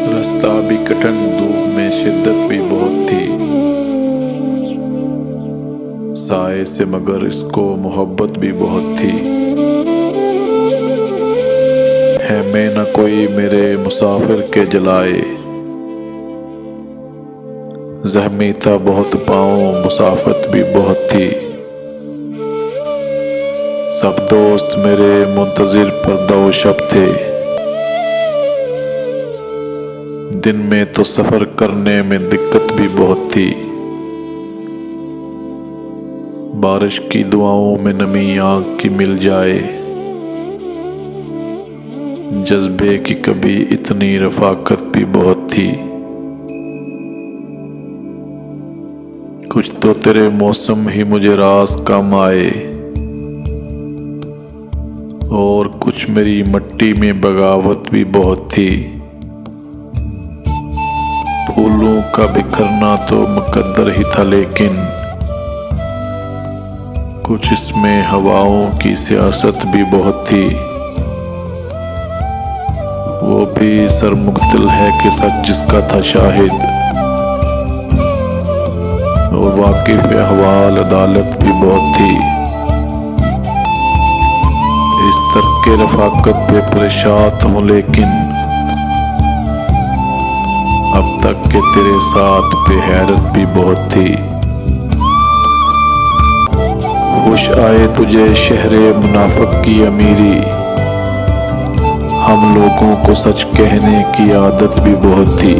रास्ता भी कठिन, धूप में शिद्दत भी बहुत थी, साए से मगर इसको मोहब्बत भी बहुत थी। है मैं न कोई मेरे मुसाफिर के जलाए, ज़हमी था बहुत पाँव, मुसाफत भी बहुत थी। सब दोस्त मेरे मुंतज़िर पर्दा शब थे, दिन में तो सफ़र करने में दिक्कत भी बहुत थी। बारिश की दुआओं में नमी आँख की मिल जाए, जज्बे की कभी इतनी रफ़ाकत भी बहुत थी। कुछ तो तेरे मौसम ही मुझे रास काम आए, और कुछ मेरी मट्टी में बगावत भी बहुत थी। फूलों का बिखरना तो मुकद्दर ही था, लेकिन कुछ इसमें हवाओं की सियासत भी बहुत थी। वो भी सरमुख्तिल है कि सच जिसका था शाहिद, और वाकिफ अहवाल अदालत भी बहुत थी। इस तरके रफ़ाकत पे परेशान हूँ, लेकिन अब तक के तेरे साथ पे हैरत भी बहुत थी। खुश आए तुझे शहरे मुनाफिक की अमीरी, हम लोगों को सच कहने की आदत भी बहुत थी।